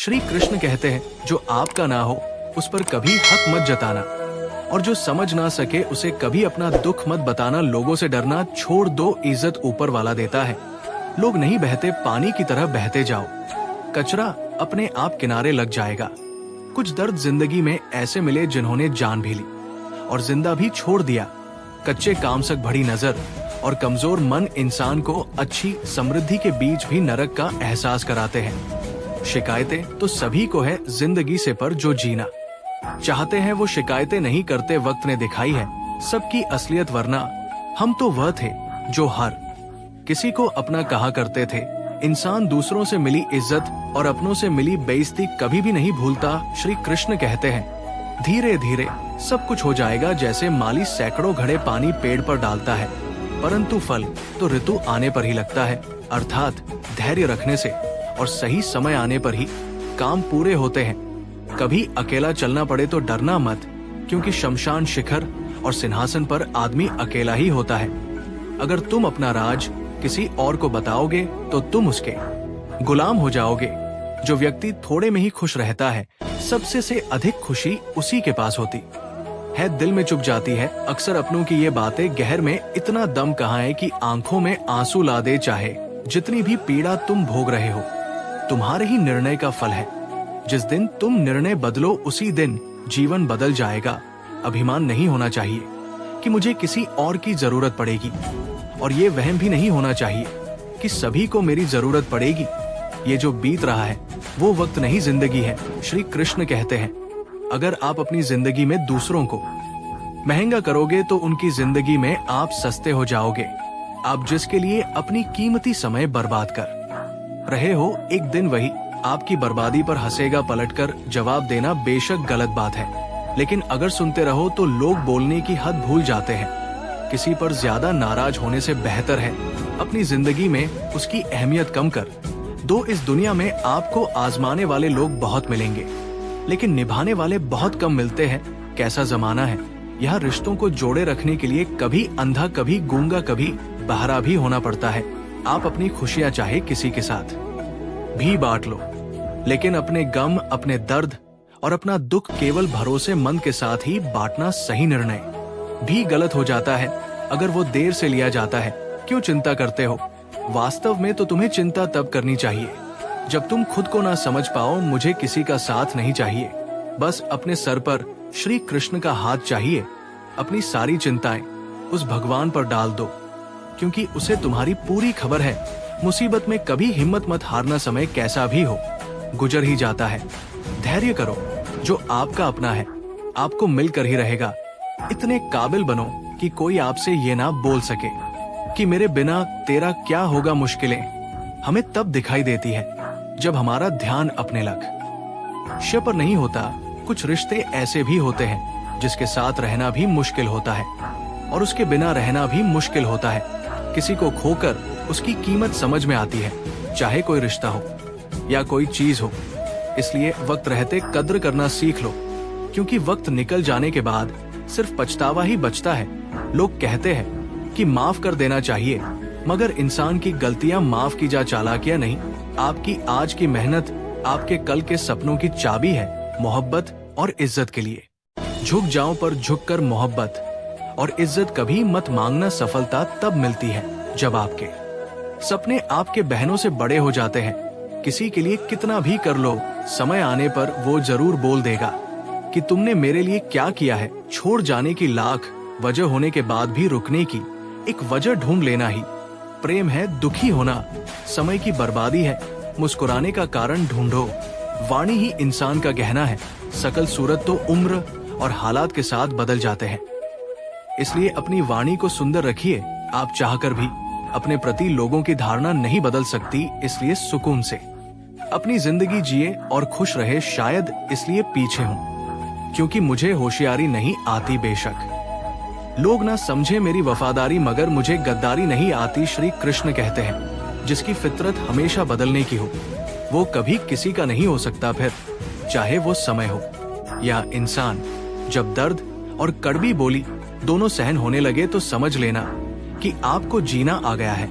श्री कृष्ण कहते हैं, जो आपका ना हो उस पर कभी हक मत जताना, और जो समझ ना सके उसे कभी अपना दुख मत बताना। लोगों से डरना छोड़ दो, इज्जत ऊपर वाला देता है। लोग नहीं बहते, पानी की तरह बहते जाओ, कचरा अपने आप किनारे लग जाएगा। कुछ दर्द जिंदगी में ऐसे मिले जिन्होंने जान भी ली और जिंदा भी छोड़ दिया। कच्चे कामसक भरी नजर और कमजोर मन इंसान को अच्छी समृद्धि के बीच भी नरक का एहसास कराते हैं। शिकायतें तो सभी को है जिंदगी से, पर जो जीना चाहते हैं वो शिकायतें नहीं करते। वक्त ने दिखाई है सबकी असलियत, वरना हम तो वह थे जो हर किसी को अपना कहा करते थे। इंसान दूसरों से मिली इज्जत और अपनों से मिली बेइज्जती कभी भी नहीं भूलता। श्री कृष्ण कहते हैं, धीरे धीरे सब कुछ हो जाएगा। जैसे माली सैकड़ों घड़े पानी पेड़ पर डालता है, परंतु फल तो ऋतु आने पर ही लगता है। अर्थात धैर्य रखने से और सही समय आने पर ही काम पूरे होते हैं। कभी अकेला चलना पड़े तो डरना मत, क्योंकि शमशान शिखर और सिंहासन पर आदमी अकेला ही होता है। अगर तुम अपना राज किसी और को बताओगे तो तुम उसके गुलाम हो जाओगे। जो व्यक्ति थोड़े में ही खुश रहता है, सबसे से अधिक खुशी उसी के पास होती है। दिल में चुप जाती है अक्सर अपनों की ये बातें। गहर में इतना दम कहाँ है कि आंखों में आंसू ला दे। चाहे जितनी भी पीड़ा तुम भोग रहे हो, तुम्हारे ही निर्णय का फल है। जिस दिन तुम निर्णय बदलो उसी दिन जीवन बदल जाएगा। अभिमान नहीं होना चाहिए कि मुझे किसी और की जरूरत पड़ेगी, और ये वहम भी नहीं होना चाहिए कि सभी को मेरी जरूरत पड़ेगी। ये जो बीत रहा है वो वक्त नहीं, जिंदगी है। श्री कृष्ण कहते हैं, अगर आप अपनी जिंदगी में दूसरों को महंगा करोगे तो उनकी जिंदगी में आप सस्ते हो जाओगे। आप जिसके लिए अपनी कीमती समय बर्बाद कर रहे हो, एक दिन वही आपकी बर्बादी पर हंसेगा। पलटकर जवाब देना बेशक गलत बात है, लेकिन अगर सुनते रहो तो लोग बोलने की हद भूल जाते हैं। किसी पर ज्यादा नाराज होने से बेहतर है अपनी जिंदगी में उसकी अहमियत कम कर दो। इस दुनिया में आपको आजमाने वाले लोग बहुत मिलेंगे, लेकिन निभाने वाले बहुत कम मिलते हैं। कैसा जमाना है, यह रिश्तों को जोड़े रखने के लिए कभी अंधा, कभी गूंगा, कभी बहरा भी होना पड़ता है। आप अपनी खुशियां चाहे किसी के साथ भी बांट लो, लेकिन अपने गम, अपने दर्द और अपना दुख केवल भरोसेमंद के साथ ही बांटना सही निर्णय भी गलत हो जाता है अगर वो देर से लिया जाता है। क्यों चिंता करते हो? वास्तव में तो तुम्हें चिंता तब करनी चाहिए जब तुम खुद को ना समझ पाओ। मुझे किसी का साथ नहीं चाहिए, बस अपने सर पर श्री कृष्ण का हाथ चाहिए। अपनी सारी चिंताएं उस भगवान पर डाल दो, क्योंकि उसे तुम्हारी पूरी खबर है। मुसीबत में कभी हिम्मत मत हारना, समय कैसा भी हो गुजर ही जाता है। धैर्य करो, जो आपका अपना है आपको मिलकर ही रहेगा। इतने काबिल बनो कि कोई आपसे ये ना बोल सके कि मेरे बिना तेरा क्या होगा। मुश्किलें हमें तब दिखाई देती है जब हमारा ध्यान अपने लक्ष्य पर नहीं होता। कुछ रिश्ते ऐसे भी होते हैं जिसके साथ रहना भी मुश्किल होता है और उसके बिना रहना भी मुश्किल होता है। किसी को खोकर उसकी कीमत समझ में आती है, चाहे कोई रिश्ता हो या कोई चीज हो। इसलिए वक्त रहते कद्र करना सीख लो, क्योंकि वक्त निकल जाने के बाद सिर्फ पछतावा ही बचता है। लोग कहते हैं कि माफ कर देना चाहिए, मगर इंसान की गलतियां माफ की जा चालाकियां नहीं। आपकी आज की मेहनत आपके कल के सपनों की चाबी है। मोहब्बत और इज्जत के लिए झुक जाओ, पर झुककर मोहब्बत और इज्जत कभी मत मांगना। सफलता तब मिलती है जब आपके सपने आपके बहनों से बड़े हो जाते हैं। किसी के लिए कितना भी कर लो, समय आने पर वो जरूर बोल देगा कि तुमने मेरे लिए क्या किया है। छोड़ जाने की लाख वजह होने के बाद भी रुकने की एक वजह ढूंढ लेना ही प्रेम है। दुखी होना समय की बर्बादी है, मुस्कुराने का कारण ढूंढो। वाणी ही इंसान का गहना है। सकल सूरत तो उम्र और हालात के साथ बदल जाते हैं, इसलिए अपनी वाणी को सुंदर रखिए। आप चाहकर भी अपने प्रति लोगों की धारणा नहीं बदल सकती, इसलिए सुकून से अपनी जिंदगी जिए और खुश रहे। शायद इसलिए पीछे हूँ क्योंकि मुझे होशियारी नहीं आती। बेशक लोग ना समझे मेरी वफादारी, मगर मुझे गद्दारी नहीं आती। श्री कृष्ण कहते हैं, जिसकी फितरत हमेशा बदलने की हो वो कभी किसी का नहीं हो सकता, फिर चाहे वो समय हो या इंसान। जब दर्द और कड़वी बोली दोनों सहन होने लगे तो समझ लेना कि आपको जीना आ गया है।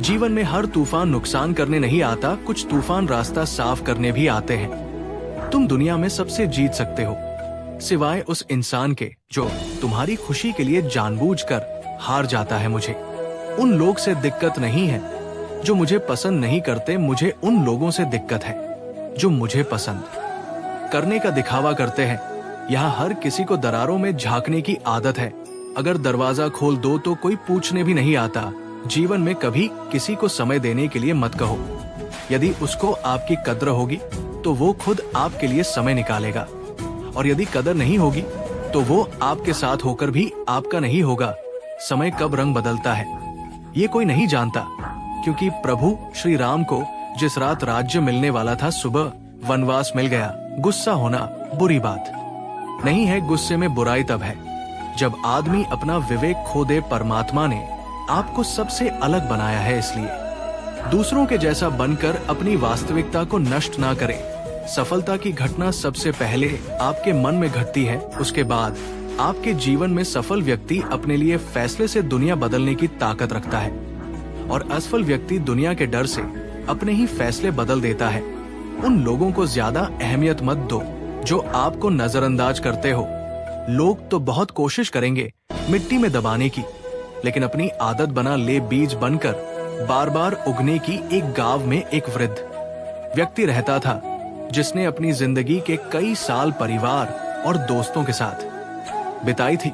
जीवन में हर तूफान नुकसान करने नहीं आता, कुछ तूफान रास्ता साफ करने भी आते हैं। तुम दुनिया में सबसे जीत सकते हो, सिवाय उस इंसान के जो तुम्हारी खुशी के लिए जानबूझकर हार जाता है। मुझे उन लोग से दिक्कत नहीं है जो मुझे पसंद नहीं करते, मुझे उन लोगों से दिक्कत है जो मुझे पसंद करने का दिखावा करते हैं। यहाँ हर किसी को दरारों में झांकने की आदत है। अगर दरवाजा खोल दो तो कोई पूछने भी नहीं आता। जीवन में कभी किसी को समय देने के लिए मत कहो। यदि उसको आपकी कद्र होगी तो वो खुद आपके लिए समय निकालेगा, और यदि कदर नहीं होगी तो वो आपके साथ होकर भी आपका नहीं होगा। समय कब रंग बदलता है ये कोई नहीं जानता, क्योंकि प्रभु श्री राम को जिस रात राज्य मिलने वाला था, सुबह वनवास मिल गया। गुस्सा होना बुरी बात नहीं है, गुस्से में बुराई तब है जब आदमी अपना विवेक खो दे। परमात्मा ने आपको सबसे अलग बनाया है, इसलिए दूसरों के जैसा बनकर अपनी वास्तविकता को नष्ट ना करें। सफलता की घटना सबसे पहले आपके मन में घटती है, उसके बाद आपके जीवन में सफल व्यक्ति अपने लिए फैसले से दुनिया बदलने की ताकत रखता है, और असफल व्यक्ति दुनिया के डर से अपने ही फैसले बदल देता है। उन लोगों को ज्यादा अहमियत मत दो जो आपको नजरअंदाज करते हो। लोग तो बहुत कोशिश करेंगे मिट्टी में दबाने की, लेकिन अपनी आदत बना ले बीज बनकर बार बार उगने की। एक गांव में एक वृद्ध व्यक्ति रहता था जिसने अपनी जिंदगी के कई साल परिवार और दोस्तों के साथ बिताई थी।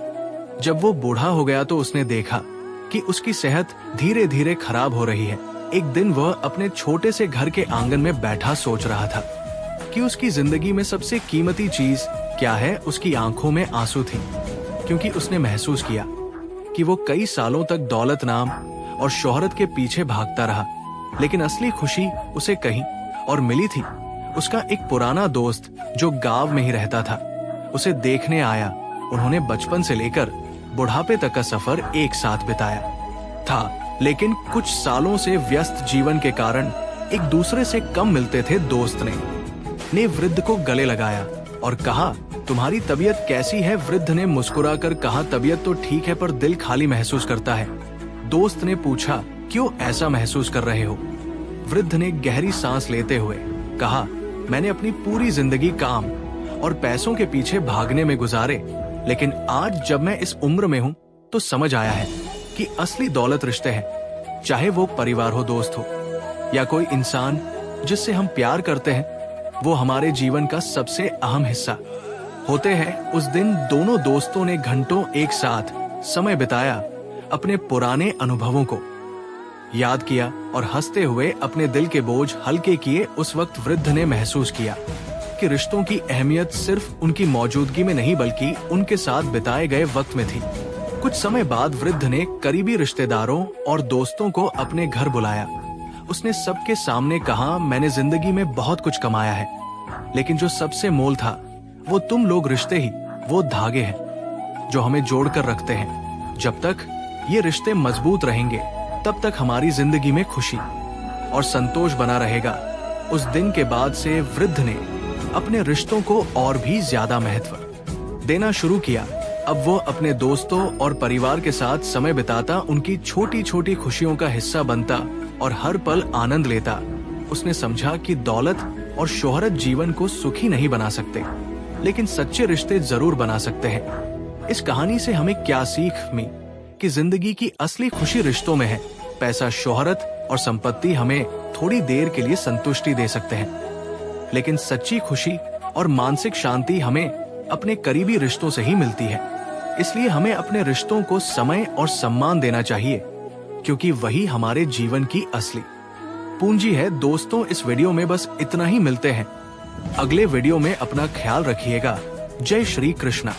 जब वो बूढ़ा हो गया तो उसने देखा कि उसकी सेहत धीरे धीरे खराब हो रही है। एक दिन वह अपने छोटे से घर के आंगन में बैठा सोच रहा था कि उसकी जिंदगी में सबसे कीमती चीज क्या है। उसकी आंखों में आंसू थे, क्योंकि उसने महसूस किया कि वो कई सालों तक दौलत, नाम और शोहरत के पीछे भागता रहा, लेकिन असली खुशी उसे कहीं और मिली थी। उसका एक पुराना दोस्त जो गांव में ही रहता था उसे देखने आया। उन्होंने बचपन से लेकर बुढ़ापे तक का सफर एक साथ बिताया था, लेकिन कुछ सालों से व्यस्त जीवन के कारण एक दूसरे से कम मिलते थे। दोस्त ने वृद्ध को गले लगाया और कहा, तुम्हारी तबीयत कैसी है? वृद्ध ने मुस्कुराकर कहा, तबीयत तो ठीक है पर दिल खाली महसूस करता है। दोस्त ने पूछा, क्यों ऐसा महसूस कर रहे हो? वृद्ध ने गहरी सांस लेते हुए कहा, मैंने अपनी पूरी जिंदगी काम और पैसों के पीछे भागने में गुजारे, लेकिन आज जब मैं इस उम्र में हूँ तो समझ आया है कि असली दौलत रिश्ते हैं। चाहे वो परिवार हो, दोस्त हो या कोई इंसान जिससे हम प्यार करते हैं, वो हमारे जीवन का सबसे अहम हिस्सा होते हैं। उस दिन दोनों दोस्तों ने घंटों एक साथ समय बिताया, अपने पुराने अनुभवों को याद किया और हंसते हुए अपने दिल के बोझ हल्के किए। उस वक्त वृद्ध ने महसूस किया कि रिश्तों की अहमियत सिर्फ उनकी मौजूदगी में नहीं बल्कि उनके साथ बिताए गए वक्त में थी। कुछ समय बाद वृद्ध ने करीबी रिश्तेदारों और दोस्तों को अपने घर बुलाया। उसने सबके सामने कहा, मैंने जिंदगी में बहुत कुछ कमाया है, लेकिन जो सबसे मोल था वो तुम लोग रिश्ते ही, वो धागे हैं जो हमें जोड़कर रखते हैं। जब तक ये रिश्ते मजबूत रहेंगे तब तक हमारी जिंदगी में खुशी और संतोष बना रहेगा। उस दिन के बाद से वृद्ध ने अपने रिश्तों को और भी ज्यादा महत्व देना शुरू किया। अब वो अपने दोस्तों और परिवार के साथ समय बिताता, उनकी छोटी छोटी खुशियों का हिस्सा बनता और हर पल आनंद लेता। उसने समझा कि दौलत और शोहरत जीवन को सुखी नहीं बना सकते, लेकिन सच्चे रिश्ते जरूर बना सकते हैं। इस कहानी से हमें क्या सीख मिली कि जिंदगी की असली खुशी रिश्तों में है। पैसा, शोहरत और संपत्ति हमें थोड़ी देर के लिए संतुष्टि दे सकते हैं, लेकिन सच्ची खुशी और मानसिक शांति हमें अपने करीबी रिश्तों से ही मिलती है। इसलिए हमें अपने रिश्तों को समय और सम्मान देना चाहिए, क्योंकि वही हमारे जीवन की असली पूंजी है। दोस्तों, इस वीडियो में बस इतना ही। मिलते हैं अगले वीडियो में। अपना ख्याल रखिएगा। जय श्री कृष्णा।